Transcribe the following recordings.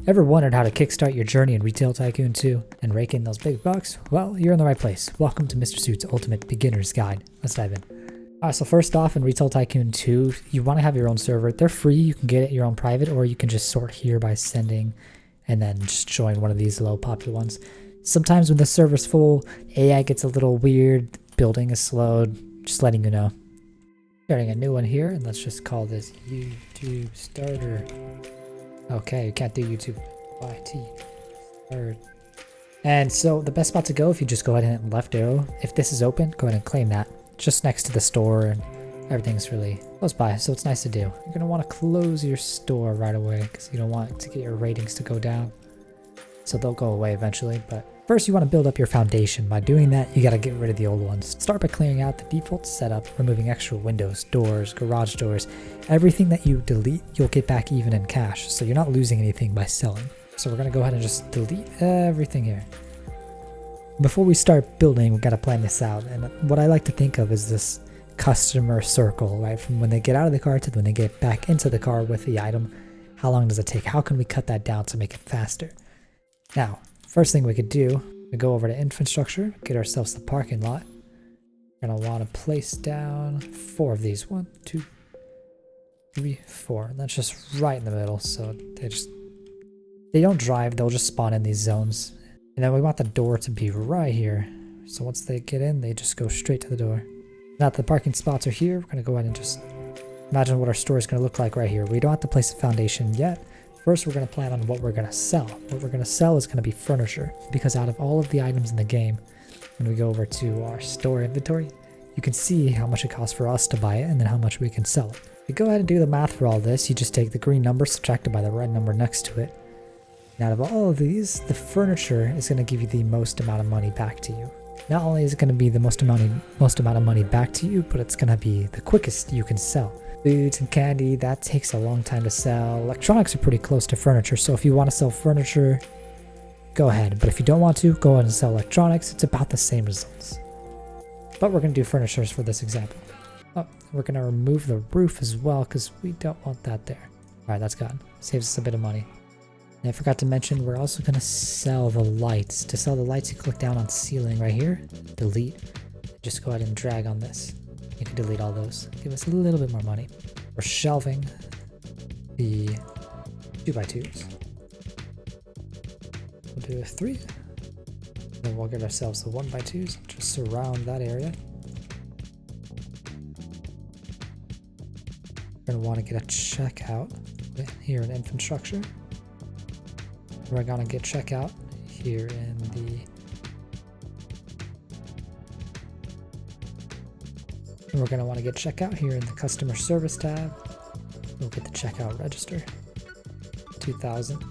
Ever wondered how to kickstart your journey in Retail Tycoon 2 and rake in those big bucks? Well, you're in the right place. Welcome to MrSuit's Ultimate Beginner's Guide. Let's dive in. Alright, so first off, in Retail Tycoon 2, you want to have your own server. They're free, you can get it your own private, or you can just sort here by sending and then just join one of these low popular ones. Sometimes when the server's full, AI gets a little weird, building is slowed, just letting you know. Starting a new one here, and let's just call this YouTube Starter. Okay, you can't do YouTube YT. Start. And so the best spot to go, if you just go ahead and hit left arrow, if this is open, go ahead and claim that. Just next to the store, and everything's really close by, so it's nice to do. You're going to want to close your store right away because you don't want to get your ratings to go down. So they'll go away eventually, but first you want to build up your foundation. By doing that, you got to get rid of the old ones. Start by clearing out the default setup, removing extra windows, doors, garage doors. Everything that you delete, you'll get back even in cash, so you're not losing anything by selling. So we're going to go ahead and just delete everything here. Before we start building, we've got to plan this out, and what I like to think of is this customer circle, right? From when they get out of the car to when they get back into the car with the item. How long does it take? How can we cut that down to make it faster? Now, first thing we could do, we go over to infrastructure, get ourselves the parking lot. We're going to want to place down 4 of these. 1, 2, 3, 4. And that's just right in the middle, so they don't drive, they'll just spawn in these zones. And then we want the door to be right here. So once they get in, they just go straight to the door. Now that the parking spots are here, we're going to go ahead and just imagine what our store is going to look like right here. We don't have to place a foundation yet. First, we're going to plan on what we're going to sell. What we're going to sell is going to be furniture, because out of all of the items in the game, when we go over to our store inventory, you can see how much it costs for us to buy it and then how much we can sell it. If you go ahead and do the math for all this, you just take the green number subtracted by the red number next to it. And out of all of these, the furniture is going to give you the most amount of money back to you. Not only is it going to be the most amount of money back to you, but it's going to be the quickest you can sell. Foods and candy, that takes a long time to sell. Electronics are pretty close to furniture, so if you want to sell furniture, go ahead. But if you don't want to, go ahead and sell electronics. It's about the same results. But we're going to do furnitures for this example. Oh, we're going to remove the roof as well because we don't want that there. Alright, that's gone. Saves us a bit of money. And I forgot to mention, we're also going to sell the lights. To sell the lights, you click down on ceiling right here, delete, just go ahead and drag on this. You can delete all those. Give us a little bit more money. We're shelving the 2x2s. We'll do a 3. Then we'll get ourselves the 1x2s. Just surround that area. We're going to want to get a checkout here in infrastructure. We're going to get checkout here in the... And we're going to want to get checkout here in the customer service tab. We'll get the checkout register. 2000.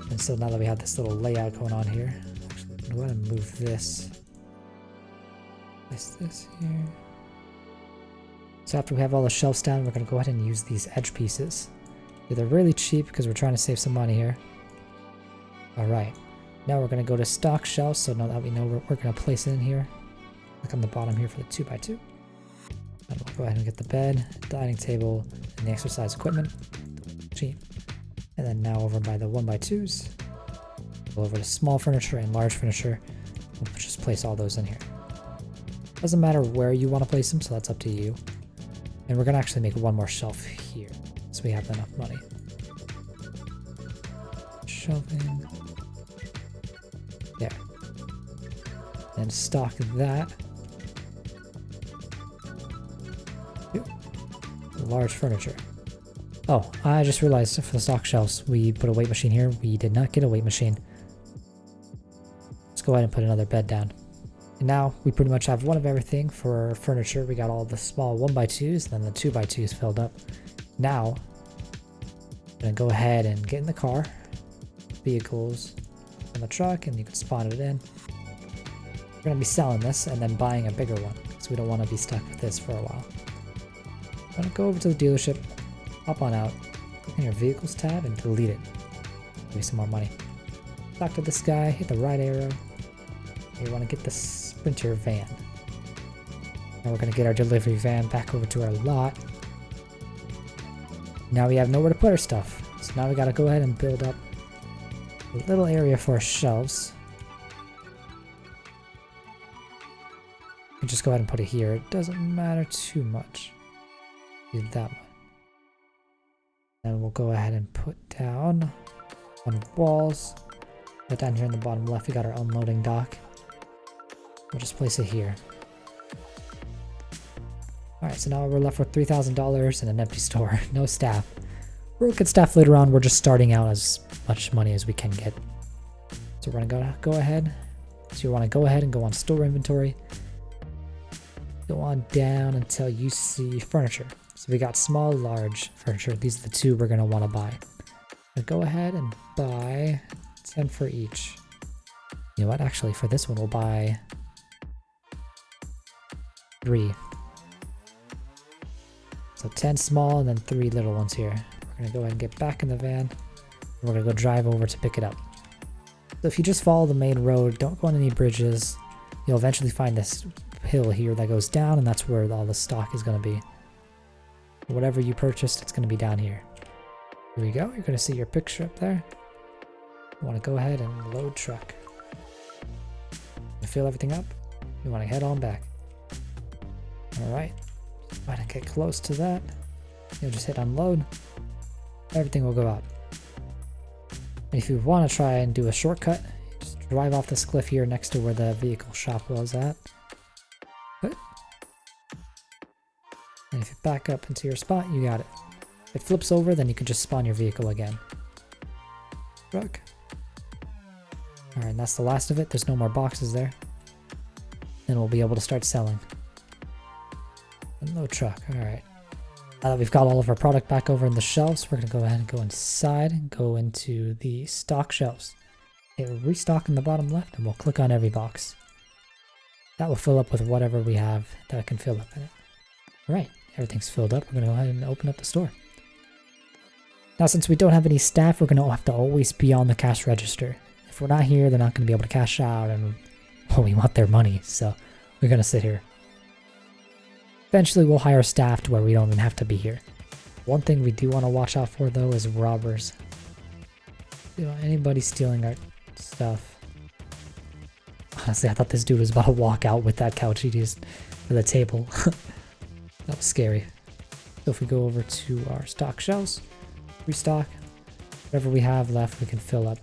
And so now that we have this little layout going on here, actually, I'm going to go ahead and move this. Place this here. So after we have all the shelves down, we're going to go ahead and use these edge pieces. They're really cheap because we're trying to save some money here. Alright, now we're going to go to stock shelves, so now that we know we're going to place it in here. Click on the bottom here for the 2x2. And we'll go ahead and get the bed, dining table, and the exercise equipment. Cheap. And then now over by the 1x2s, go over to small furniture and large furniture. We'll just place all those in here. Doesn't matter where you want to place them, so that's up to you. And we're going to actually make one more shelf here, so we have enough money. Shelving. There. Then stock that. Large furniture. Oh, I just realized for the stock shelves, we put a weight machine here. We did not get a weight machine. Let's go ahead and put another bed down. And now we pretty much have one of everything for furniture. We got all the small 1x2s, and then the 2x2s filled up. Now, I'm going to go ahead and get in the car. Vehicles on the truck, and you can spawn it in. We're going to be selling this and then buying a bigger one, so we don't want to be stuck with this for a while. I'm going to go over to the dealership, hop on out, click on your vehicles tab, and delete it. Give me some more money. Talk to this guy, hit the right arrow. You want to get the Sprinter van. Now we're gonna get our delivery van back over to our lot. Now we have nowhere to put our stuff. So now we gotta go ahead and build up a little area for our shelves. We just go ahead and put it here. It doesn't matter too much. Do that one. And we'll go ahead and put down on walls. But down here in the bottom left, we got our unloading dock. We'll just place it here. Alright, so now we're left with $3,000 and an empty store. No staff. We'll get staff later on. We're just starting out as much money as we can get. So we're gonna go ahead. So you want to go ahead and go on store inventory. Go on down until you see furniture. So we got small, large furniture. These are the two we're gonna want to buy. So go ahead and buy 10 for each. You know what? Actually, for this one, we'll buy 3. So 10 small and then 3 little ones here. We're gonna go ahead and get back in the van. And we're gonna go drive over to pick it up. So if you just follow the main road, don't go on any bridges, you'll eventually find this hill here that goes down, and that's where all the stock is gonna be. Whatever you purchased, it's gonna be down here. Here we go. You're gonna see your picture up there. You wanna go ahead and load truck. You fill everything up. You wanna head on back. Alright. Try to get close to that. You'll just hit unload. Everything will go out. And if you want to try and do a shortcut, just drive off this cliff here next to where the vehicle shop was at. Good. And if you back up into your spot, you got it. If it flips over, then you can just spawn your vehicle again. Truck. Alright, and that's the last of it. There's no more boxes there. Then we'll be able to start selling. No truck. Alright. Now that we've got all of our product back over in the shelves, we're going to go ahead and go inside and go into the stock shelves. Hit restock in the bottom left and we'll click on every box. That will fill up with whatever we have that can fill up in it. Alright, everything's filled up. We're going to go ahead and open up the store. Now since we don't have any staff, we're going to have to always be on the cash register. If we're not here, they're not going to be able to cash out, and well, we want their money, so we're going to sit here. Eventually we'll hire staff to where we don't even have to be here. One thing we do want to watch out for though is robbers. You know, anybody stealing our stuff. Honestly, I thought this dude was about to walk out with that couch he used for the table. That was scary. So if we go over to our stock shelves, restock, whatever we have left we can fill up.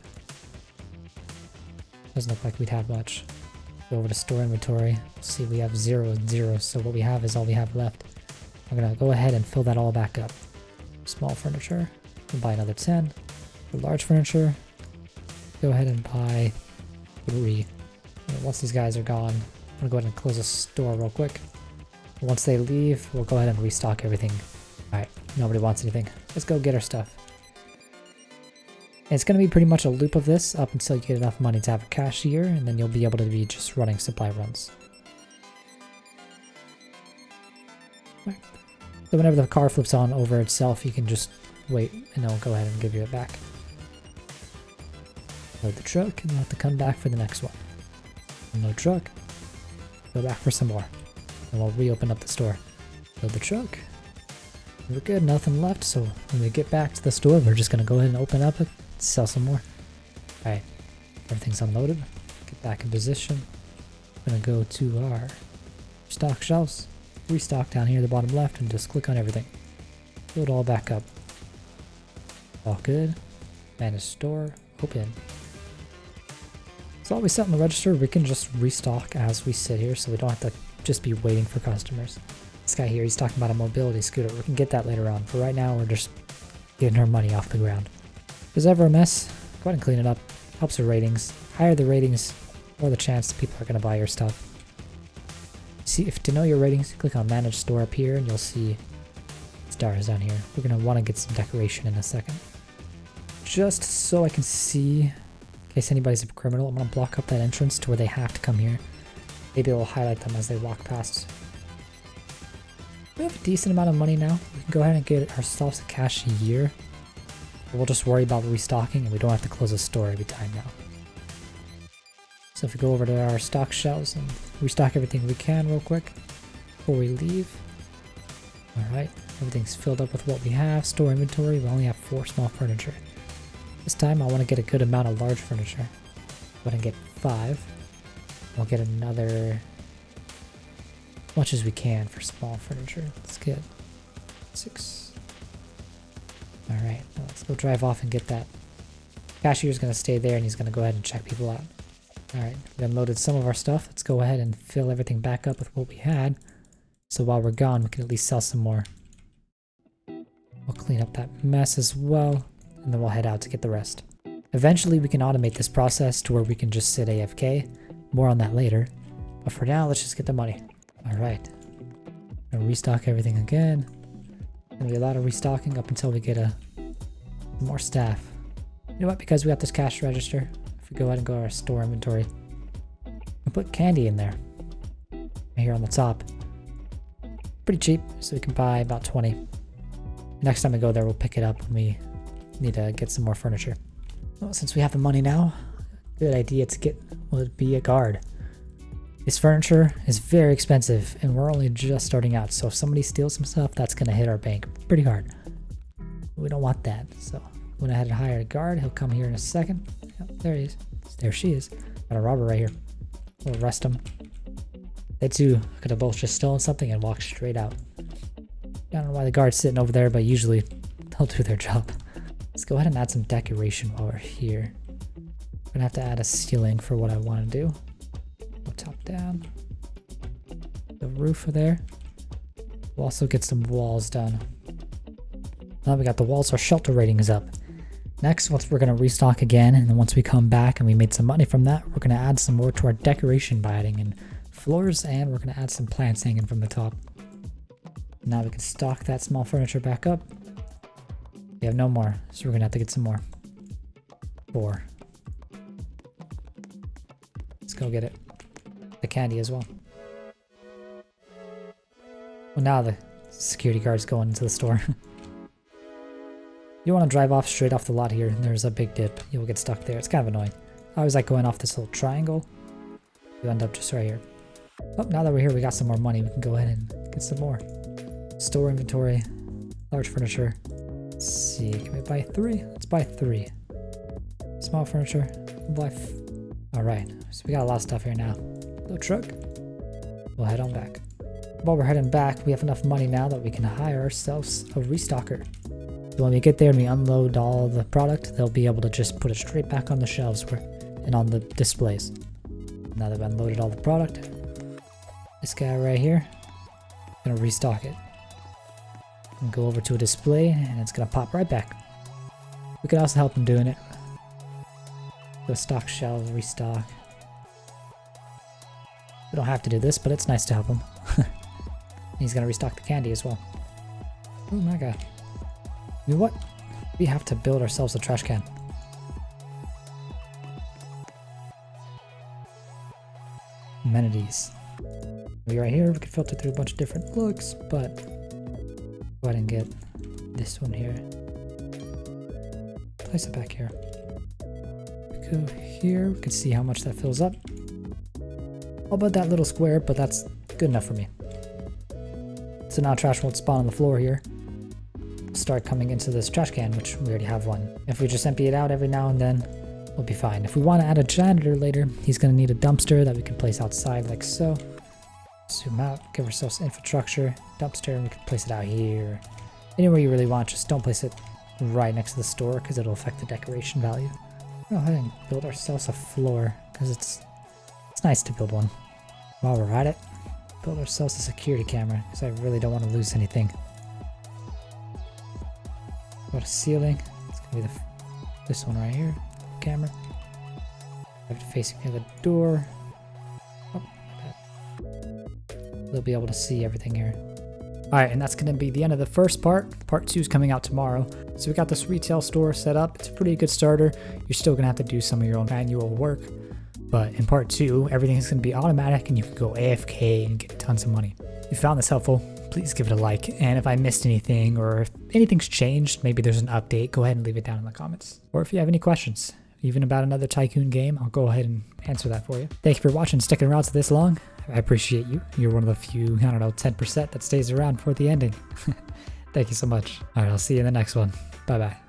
Doesn't look like we'd have much. Go over to store inventory. See, we have 0 and 0, so what we have is all we have left. I'm gonna go ahead and fill that all back up. Small furniture, we'll buy another 10. For large furniture, go ahead and buy 3. And once these guys are gone, I'm gonna go ahead and close the store real quick. Once they leave, we'll go ahead and restock everything. Alright, nobody wants anything. Let's go get our stuff. And it's going to be pretty much a loop of this up until you get enough money to have a cashier, and then you'll be able to be just running supply runs. Right. So whenever the car flips on over itself, you can just wait and it'll go ahead and give you it back. Load the truck and you'll have to come back for the next one. Load truck, go back for some more. And we'll reopen up the store. Load the truck. We're good, nothing left, so when we get back to the store, we're just going to go ahead and open up it. Sell some more. Alright, everything's unloaded. Get back in position. I'm gonna go to our stock shelves, restock down here at the bottom left, and just click on everything. Fill it all back up. All good. Manage store, open. So all we set in the register, we can just restock as we sit here, so we don't have to just be waiting for customers. This guy here, he's talking about a mobility scooter. We can get that later on. For right now, we're just getting our money off the ground. If there's ever a mess, go ahead and clean it up. Helps with ratings. Higher the ratings, more the chance people are going to buy your stuff. See, if to know your ratings, click on Manage Store up here, and you'll see stars down here. We're going to want to get some decoration in a second. Just so I can see, in case anybody's a criminal, I'm going to block up that entrance to where they have to come here. Maybe it'll highlight them as they walk past. We have a decent amount of money now. We can go ahead and get ourselves a cashier. We'll just worry about restocking, and we don't have to close a store every time now. So if we go over to our stock shelves and restock everything we can real quick. before we leave. Alright, everything's filled up with what we have. Store inventory, we only have 4 small furniture. This time I want to get a good amount of large furniture. Go ahead and get 5. We'll get another, as much as we can for small furniture. Let's get 6. Alright, let's go drive off and get that. Cashier's going to stay there and he's going to go ahead and check people out. Alright, we unloaded some of our stuff. Let's go ahead and fill everything back up with what we had. So while we're gone, we can at least sell some more. We'll clean up that mess as well, and then we'll head out to get the rest. Eventually, we can automate this process to where we can just sit AFK. More on that later. But for now, let's just get the money. Alright. Gonna restock everything again. Gonna be a lot of restocking up until we get more staff. You know what? Because we got this cash register, if we go ahead and go to our store inventory, and put candy in there. Right here on the top. Pretty cheap, so we can buy about 20. Next time we go there, we'll pick it up when we need to get some more furniture. Well, since we have the money now, good idea to get would be a guard. This furniture is very expensive, and we're only just starting out, so if somebody steals some stuff, that's going to hit our bank pretty hard. We don't want that, so went ahead and hired a guard. He'll come here in a second. Yep, there he is. There she is. Got a robber right here. We'll arrest him. They too could have both just stolen something and walked straight out. I don't know why the guard's sitting over there, but usually they'll do their job. Let's go ahead and add some decoration while we're here. I'm gonna have to add a ceiling for what I want to do. Go top down. The roof there. We'll also get some walls done. Now we got the walls, our shelter rating is up. Next, once we're gonna restock again, and then once we come back and we made some money from that, we're gonna add some more to our decoration by adding in floors, and we're gonna add some plants hanging from the top. Now we can stock that small furniture back up. We have no more, so we're gonna have to get some more. 4. Let's go get it. The candy as well. Well, now the security guard's going into the store. You want to drive off straight off the lot here, and there's a big dip. You'll get stuck there. It's kind of annoying. I always like going off this little triangle. You end up just right here. Oh, now that we're here, we got some more money. We can go ahead and get some more. Store inventory, large furniture. Let's see, can we buy 3? Let's buy 3. Small furniture, we'll buy Alright, so we got a lot of stuff here now. Little truck. We'll head on back. While we're heading back, we have enough money now that we can hire ourselves a restocker. So when we get there and we unload all the product, they'll be able to just put it straight back on the shelves and on the displays. Now that we've unloaded all the product, this guy right here, gonna restock it. And go over to a display and it's gonna pop right back. We could also help him doing it. Go stock shelves, restock. We don't have to do this, but it's nice to help him. He's gonna restock the candy as well. Oh my god. You know what? We have to build ourselves a trash can. Amenities. We right here, we can filter through a bunch of different looks, but go ahead and get this one here. Place it back here. We go here, we can see how much that fills up. All but that little square, but that's good enough for me. So now trash won't spawn on the floor here. Start coming into this trash can, which we already have one. If we just empty it out every now and then, we'll be fine. If we want to add a janitor later, he's going to need a dumpster that we can place outside like so. Zoom out, give ourselves infrastructure, dumpster, and we can place it out here. Anywhere you really want, just don't place it right next to the store because it'll affect the decoration value. Go ahead and build ourselves a floor because it's nice to build one. While we're at it, build ourselves a security camera because I really don't want to lose anything. Got a ceiling. It's gonna be this one right here. Camera. I have to face near the door. Oh, my bad. They'll be able to see everything here. Alright, and that's gonna be the end of the first part. Part 2 is coming out tomorrow. So we got this retail store set up. It's a pretty good starter. You're still gonna have to do some of your own manual work. But in part 2, everything is gonna be automatic and you can go AFK and get tons of money. If you found this helpful, please give it a like, and if I missed anything or if anything's changed, maybe there's an update, go ahead and leave it down in the comments. Or if you have any questions, even about another Tycoon game, I'll go ahead and answer that for you. Thank you for watching, sticking around to this long. I appreciate you. You're one of the few, 10% that stays around for the ending. Thank you so much. All right, I'll see you in the next one. Bye-bye.